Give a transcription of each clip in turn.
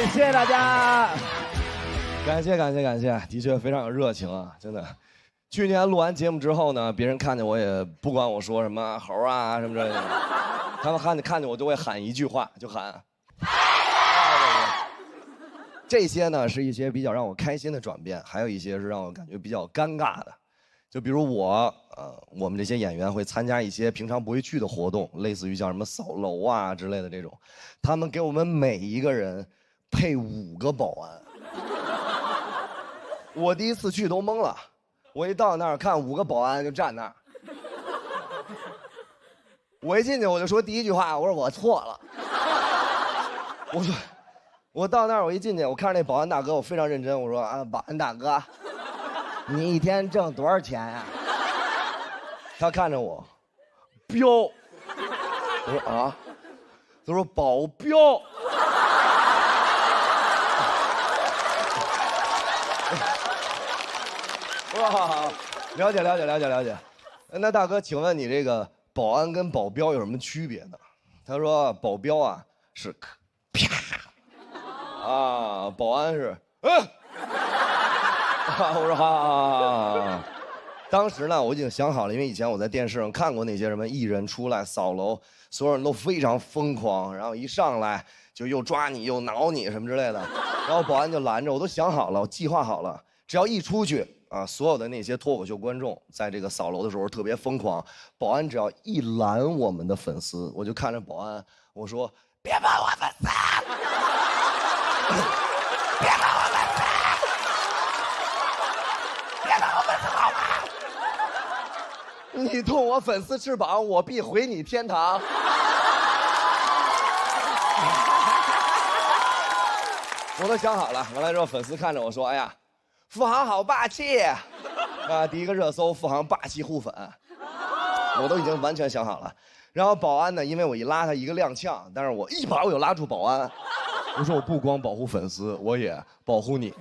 谢谢大家，感谢，的确非常有热情啊，真的。去年录完节目之后呢，别人看见我也不管我说什么猴啊什么之类的，他们看见我就会喊一句话，就喊。这些呢是一些比较让我开心的转变，还有一些是让我感觉比较尴尬的。就比如我们这些演员会参加一些平常不会去的活动，类似于像什么扫楼啊之类的这种，他们给我们每一个人配5个保安。我第一次去都懵了，我一到那儿看5个保安就站那儿，我一进去我就说第一句话，我说我错了，我说。我到那儿，我一进去，我看着那保安大哥，我非常认真，我说啊，保安大哥，你一天挣多少钱呀？他看着我，彪，我说啊，他说保镖，哇，了解。那大哥，请问你这个保安跟保镖有什么区别呢？他说保镖啊是啪。保安是，我说好。当时呢，我已经想好了，因为以前我在电视上看过那些什么艺人出来扫楼，所有人都非常疯狂，然后一上来就又抓你又挠你什么之类的，然后保安就拦着，我都想好了，我计划好了，只要一出去啊，所有的那些脱口秀观众在这个扫楼的时候特别疯狂，保安只要一拦我们的粉丝，我就看着保安，我说别拦我粉丝。别把我粉丝，别把我粉丝好吗？你动我粉丝翅膀，我必回你天堂。我都想好了，完了之后粉丝看着我说：“哎呀，付航好霸气啊！”第一个热搜，付航霸气互粉，我都已经完全想好了。然后保安呢，因为我一拉他一个踉跄，但是我一把我又拉住保安。我说我不光保护粉丝，我也保护你。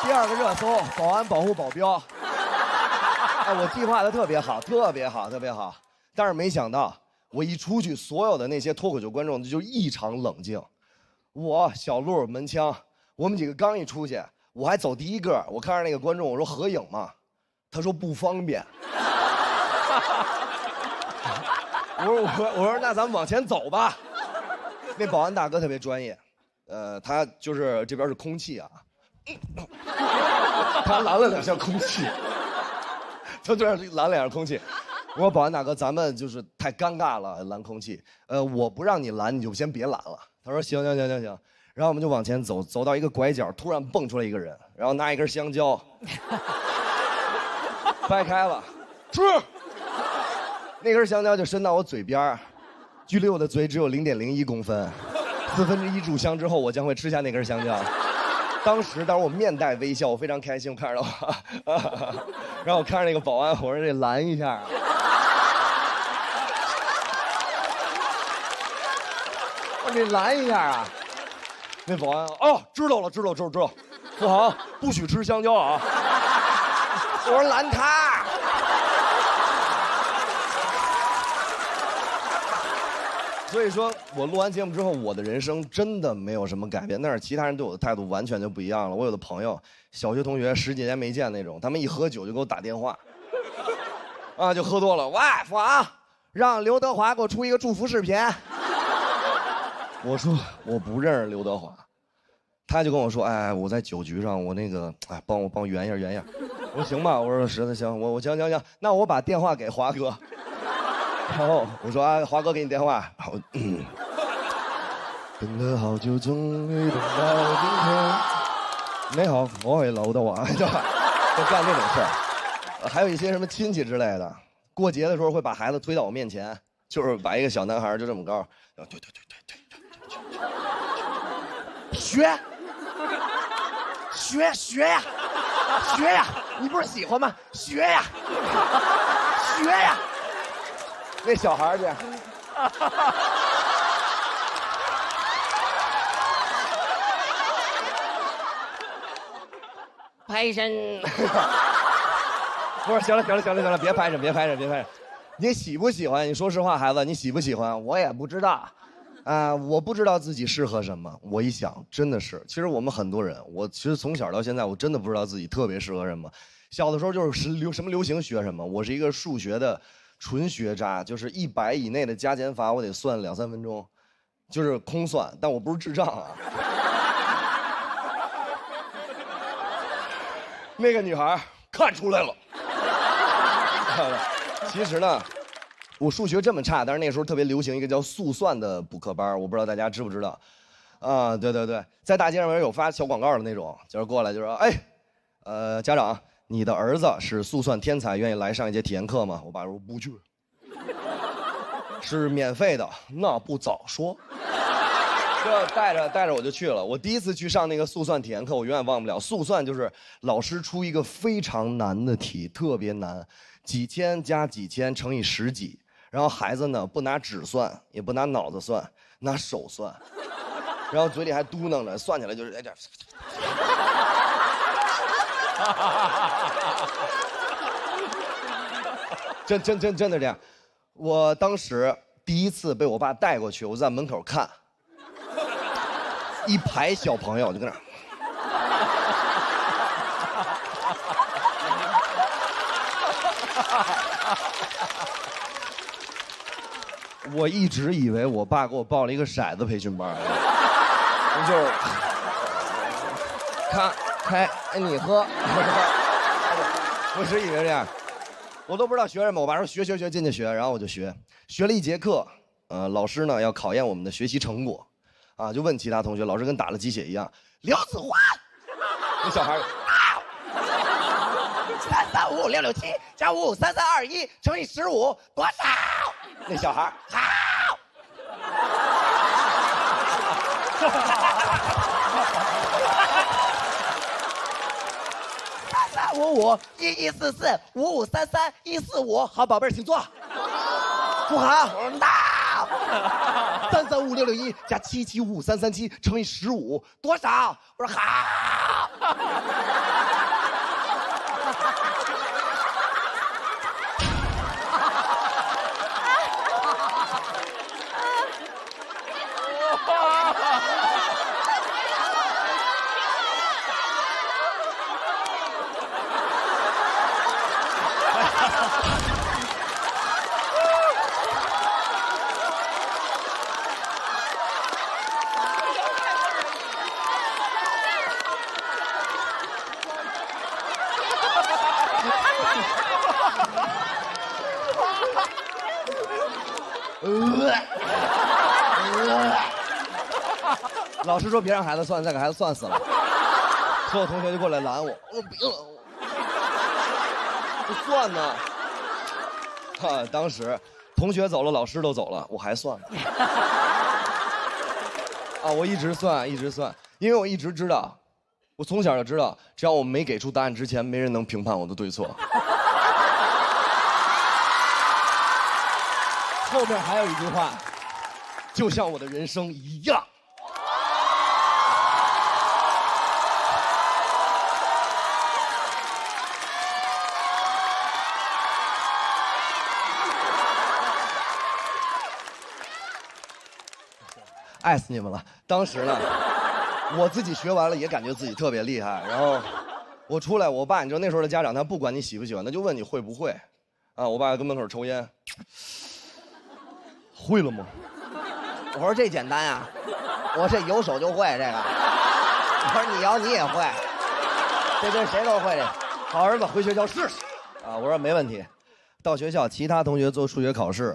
第二个热搜，保安保护保镖。我计划的特别好。但是没想到，我一出去，所有的那些脱口秀观众就异常冷静。我小鹿门枪，我们几个刚一出去，我还走第一个，我看着那个观众，我说合影嘛，他说不方便。我说那咱们往前走吧。那保安大哥特别专业，他就是这边是空气啊，他拦了2下空气，他这样拦2下空气。我说保安大哥，咱们就是太尴尬了，拦空气。我不让你拦，你就先别拦了。他说行。然后我们就往前走，走到一个拐角，突然蹦出来一个人，然后拿一根香蕉，掰开了，吃。那根香蕉就伸到我嘴边，距离我的嘴只有0.01公分，1/4炷香之后，我将会吃下那根香蕉。当时我面带微笑，我非常开心，我看着我，然后我看着那个保安，我说这拦一下，我这拦一下啊。那保安知道了，付航不许吃香蕉啊。我说拦他。所以说我录完节目之后，我的人生真的没有什么改变，但是其他人对我的态度完全就不一样了。我有的朋友，小学同学10几年没见那种，他们一喝酒就给我打电话，就喝多了，喂，付航，让刘德华给我出一个祝福视频。我说我不认识刘德华，他就跟我说，哎，我在酒局上，我那个，哎，帮我圆一下。我说行吧，我说实在行，我行，那我把电话给华哥。然后我说华哥给你电话，然后等了好久，终于等到今天。你好，我是刘德华，就干这种事儿。还有一些什么亲戚之类的，过节的时候会把孩子推到我面前，就是把一个小男孩就这么高，然后对，学呀，你不是喜欢吗？学呀。那小孩去，拍身。不是，行了，别拍着。你喜不喜欢？你说实话，孩子，你喜不喜欢？我也不知道，我不知道自己适合什么。我一想，真的是，其实我们很多人，我其实从小到现在，我真的不知道自己特别适合什么。小的时候就是什么流行学什么，我是一个数学的纯学渣，就是100以内的加减法，我得算2、3分钟，就是空算，但我不是智障啊。那个女孩看出来了。其实呢，我数学这么差，但是那时候特别流行一个叫速算的补课班，我不知道大家知不知道。对对对，在大街上面有发小广告的那种，就是过来就说，哎，家长，你的儿子是速算天才，愿意来上一节体验课吗？我爸说不去。是免费的，那不早说。就带着我就去了。我第一次去上那个速算体验课，我永远忘不了。速算就是老师出一个非常难的题，特别难，几千加几千乘以10几，然后孩子呢不拿纸算，也不拿脑子算，拿手算，然后嘴里还嘟囔着，算起来就是这。真的这样。我当时第一次被我爸带过去，我在门口看。一排小朋友就跟那儿，我一直以为我爸给我报了一个骰子培训班，就是看开你喝，我是以为这样，我都不知道学什么。我爸说学进去学，然后我就学了1节课，老师呢要考验我们的学习成果。就问其他同学，老师跟打了鸡血一样。刘子华，那小孩，3355667加553321乘以15多少？那小孩好。3355114455331145，好，宝贝儿，请坐。不好，我说3355661加77553337乘以15多少？我说好。老师说别让孩子算，再给孩子算死了。所有同学就过来拦我，我说别拦我，不算呢。当时同学走了，老师都走了，我还算呢。我一直算，因为我一直知道，我从小就知道，只要我没给出答案之前，没人能评判我的对错。后面还有一句话，就像我的人生一样。爱死你们了！当时呢，我自己学完了也感觉自己特别厉害。然后我出来，我爸，你知道那时候的家长，他不管你喜不喜欢，他就问你会不会。我爸跟门口抽烟，会了吗？我说这简单呀，我这有手就会这个。我说你摇你也会，这谁都会这。好儿子，回学校试试。我说没问题。到学校，其他同学做数学考试。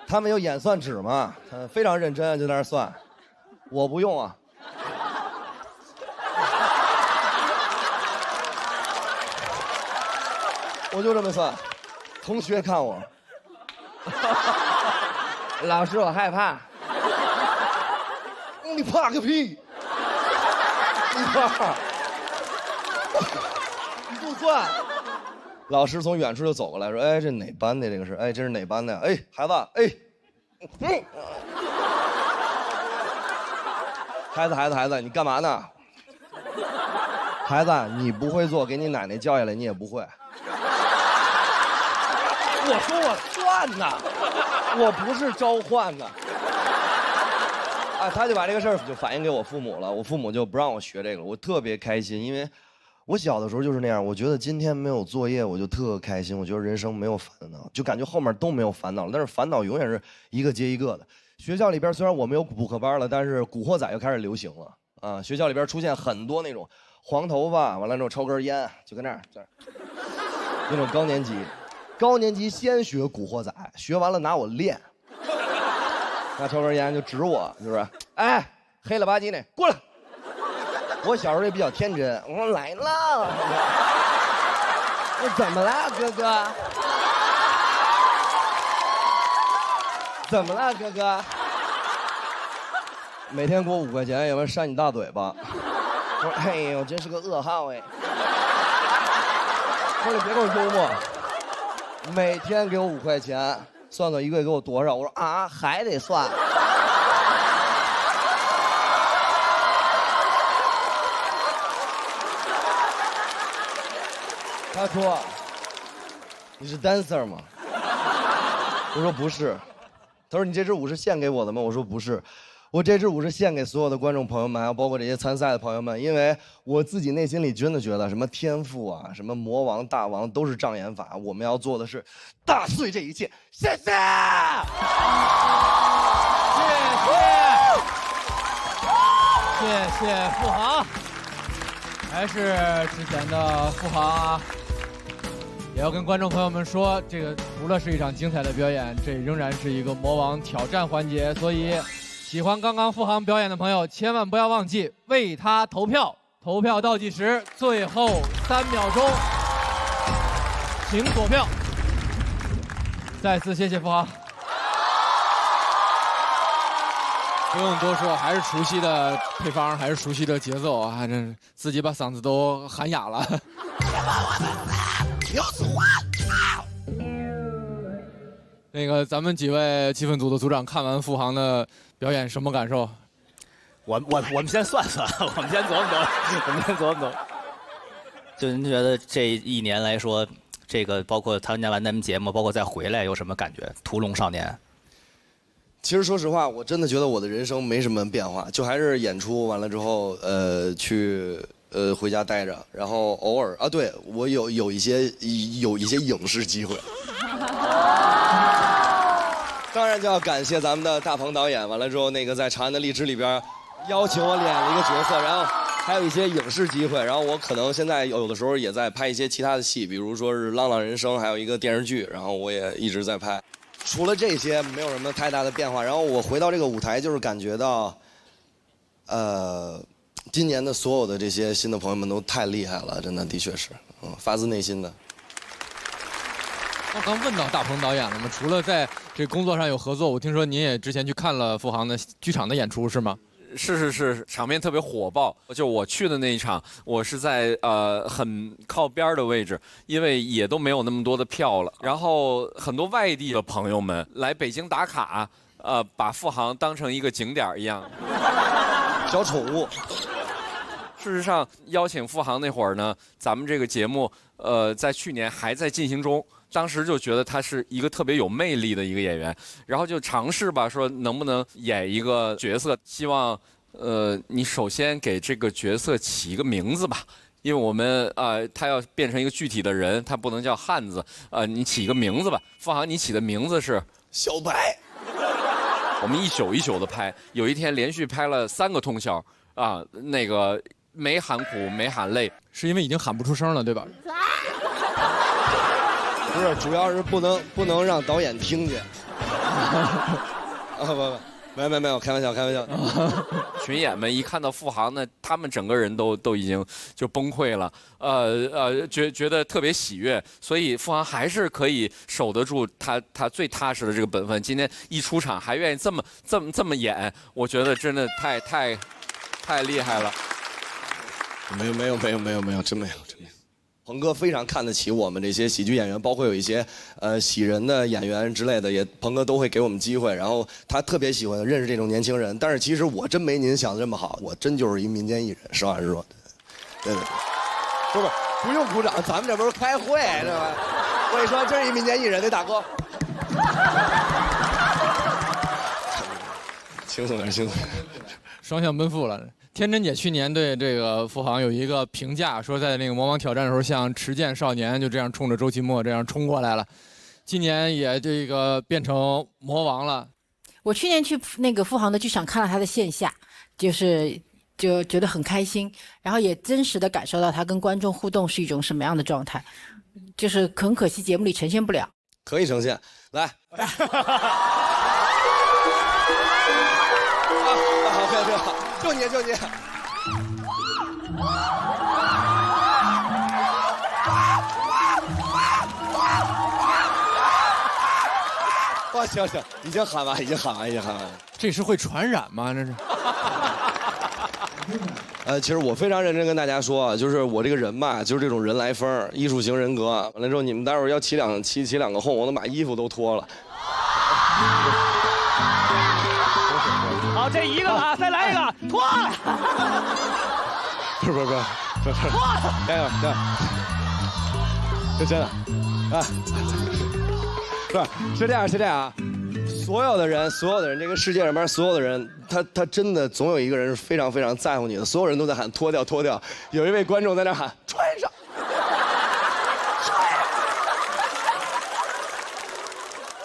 他们有演算纸嘛？非常认真，就在那儿算。我不用啊。我就这么算。同学看我，老师我害怕。你怕个屁！你怕？你不算。老师从远处就走过来说：“哎，这哪班的？这个是？哎，这是哪班的？哎，孩子，哎，孩子，你干嘛呢？孩子，你不会做，给你奶奶叫下来，你也不会。我说我算呐，我不是召唤呐。啊，他就把这个事儿就反映给我父母了，我父母就不让我学这个了，我特别开心，因为我小的时候就是那样，我觉得今天没有作业我就特开心，我觉得人生没有烦恼，就感觉后面都没有烦恼了，但是烦恼永远是一个接一个的。学校里边虽然我没有补课班了，但是古惑仔又开始流行了啊！学校里边出现很多那种黄头发，完了之后抽根烟，就跟那儿那种高年级先学古惑仔，学完了拿我练，拿抽根烟就指我，是不是？哎，黑了吧唧的，过来！我小时候也比较天真，我说来了，我怎么了，哥哥？怎么了，哥哥？每天给我5块钱，要不然扇你大嘴巴。我说，哎呦，真是个噩耗哎。我说你别给我幽默，每天给我5块钱，算算一个月给我多少？我说啊，还得算。他说：“你是 dancer 吗？”我说不是。他说：“你这支舞是献给我的吗？”我说不是，我这支舞是献给所有的观众朋友们，还有包括这些参赛的朋友们，因为我自己内心里真的觉得什么天赋啊，什么魔王大王都是障眼法，我们要做的是打碎这一切。谢谢，谢谢付航，还是之前的付航啊。也要跟观众朋友们说，这个除了是一场精彩的表演，这仍然是一个魔王挑战环节，所以喜欢刚刚付航表演的朋友，千万不要忘记为他投票。投票倒计时，最后3秒钟，请锁票。再次谢谢付航。不用多说，还是熟悉的配方，还是熟悉的节奏啊！这自己把嗓子都喊哑了。那个，咱们几位气氛组的组长看完付航的表演，什么感受？我们先算算，我们先琢磨。就您觉得这1年来说，这个包括参加完咱们节目，包括再回来，有什么感觉？屠龙少年。其实说实话，我真的觉得我的人生没什么变化，就还是演出完了之后，去回家待着，然后偶尔啊，对我有一些影视机会。当然就要感谢咱们的大鹏导演，完了之后那个在《长安的荔枝》里边邀请我演了一个角色，然后还有一些影视机会，然后我可能现在有的时候也在拍一些其他的戏，比如说是《浪浪人生》，还有一个电视剧，然后我也一直在拍。除了这些，没有什么太大的变化。然后我回到这个舞台，就是感觉到，今年的所有的这些新的朋友们都太厉害了，真的，的确是，发自内心的。我刚问到大鹏导演了吗？除了在这工作上有合作，我听说您也之前去看了付航的剧场的演出，是吗？是，场面特别火爆。就我去的那一场，我是在很靠边的位置，因为也都没有那么多的票了。然后很多外地的朋友们来北京打卡，把付航当成一个景点一样，小宠物。事实上，邀请付航那会儿呢，咱们这个节目在去年还在进行中。当时就觉得他是一个特别有魅力的一个演员，然后就尝试吧，说能不能演一个角色，希望你首先给这个角色起一个名字吧，因为我们他要变成一个具体的人，他不能叫汉子，你起一个名字吧。付航，你起的名字是小白。我们一宿一宿的拍，有一天连续拍了3个通宵啊，那个没喊苦没喊累，是因为已经喊不出声了，对吧？不是，主要是不能让导演听见。没有，开玩笑。群演们一看到付航呢，他们整个人都已经就崩溃了，觉得特别喜悦，所以付航还是可以守得住他最踏实的这个本分。今天一出场还愿意这么演，我觉得真的太厉害了。没有，真没有。鹏哥非常看得起我们这些喜剧演员，包括有一些喜人的演员之类的，鹏哥都会给我们机会。然后他特别喜欢认识这种年轻人，但是其实我真没您想的这么好，我真就是一民间艺人，实话实说。对，不用鼓掌，咱们这不是开会是吧？我跟你说，这是一民间艺人，得打歌。轻松点，轻松点。双向奔赴了。天真姐去年对这个付航有一个评价，说在那个魔王挑战的时候，像持剑少年就这样冲着周奇墨这样冲过来了。今年也这个变成魔王了。我去年去那个付航的剧场看了他的线下，就觉得很开心，然后也真实的感受到他跟观众互动是一种什么样的状态，就是很可惜节目里呈现不了。可以呈现，来。好，非常好，就你。哇，行，已经喊完。这是会传染吗？这是。其实我非常认真跟大家说啊，就是我这个人吧，就是这种人来疯，艺术型人格。完了之后，你们待会儿要起两个哄，我能把衣服都脱了。好，这一个了，再来一个，脱。不是，脱，加油，就真的啊，是这样啊。所有的人，这个世界上面所有的人，他真的总有一个人是非常非常在乎你的。所有人都在喊脱掉。有一位观众在那喊穿上。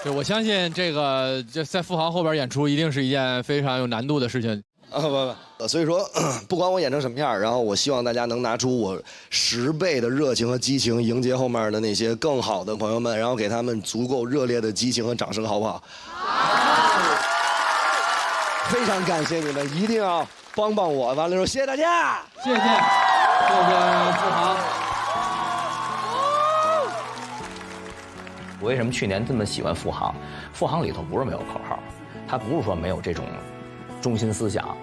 对，我相信这个在付航后边演出一定是一件非常有难度的事情。不，所以说不管我演成什么样，然后我希望大家能拿出我10倍的热情和激情，迎接后面的那些更好的朋友们，然后给他们足够热烈的激情和掌声，好不好？非常感谢你们，一定要帮我。完了之后，谢谢大家，谢谢付航。我为什么去年这么喜欢付航？付航里头不是没有口号，他不是说没有这种中心思想，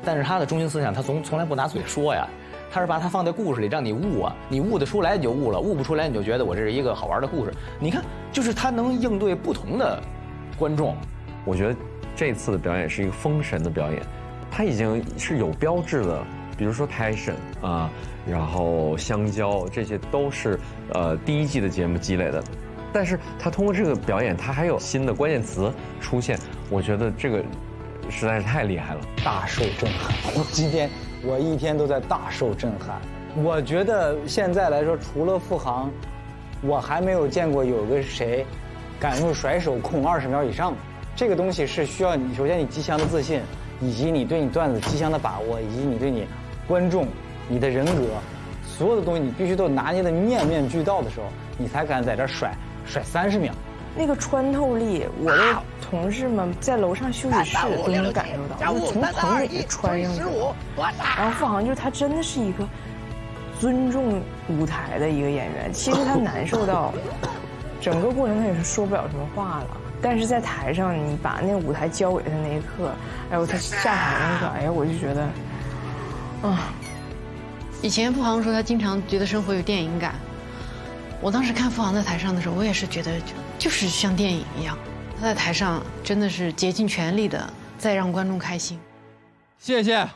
但是他的中心思想他从来不拿嘴说呀，他是把它放在故事里让你悟啊，你悟得出来你就悟了，悟不出来你就觉得我这是一个好玩的故事。你看，就是他能应对不同的观众。我觉得这次的表演是一个封神的表演，他已经是有标志的，比如说 passion 啊，然后香蕉，这些都是第一季的节目积累的。但是他通过这个表演，他还有新的关键词出现，我觉得这个实在是太厉害了，大受震撼。今天我一天都在大受震撼。我觉得现在来说，除了付航，我还没有见过有个谁敢用甩手控20秒以上。这个东西是需要你，首先你极强的自信，以及你对你段子极强的把握，以及你对你观众、你的人格，所有的东西你必须都拿捏的面面俱到的时候，你才敢在这甩30秒。那个穿透力，我的同事们在楼上休息室都能感受到，就是从棚里穿上去。然后付航就是他真的是一个尊重舞台的一个演员，其实他难受到整个过程他也是说不了什么话了，但是在台上你把那个舞台交给他那一刻，哎呦他下台那个，哎呀我就觉得，啊。以前付航说他经常觉得生活有电影感。我当时看付航在台上的时候，我也是觉得就是像电影一样，他在台上真的是竭尽全力的在让观众开心。谢谢。爱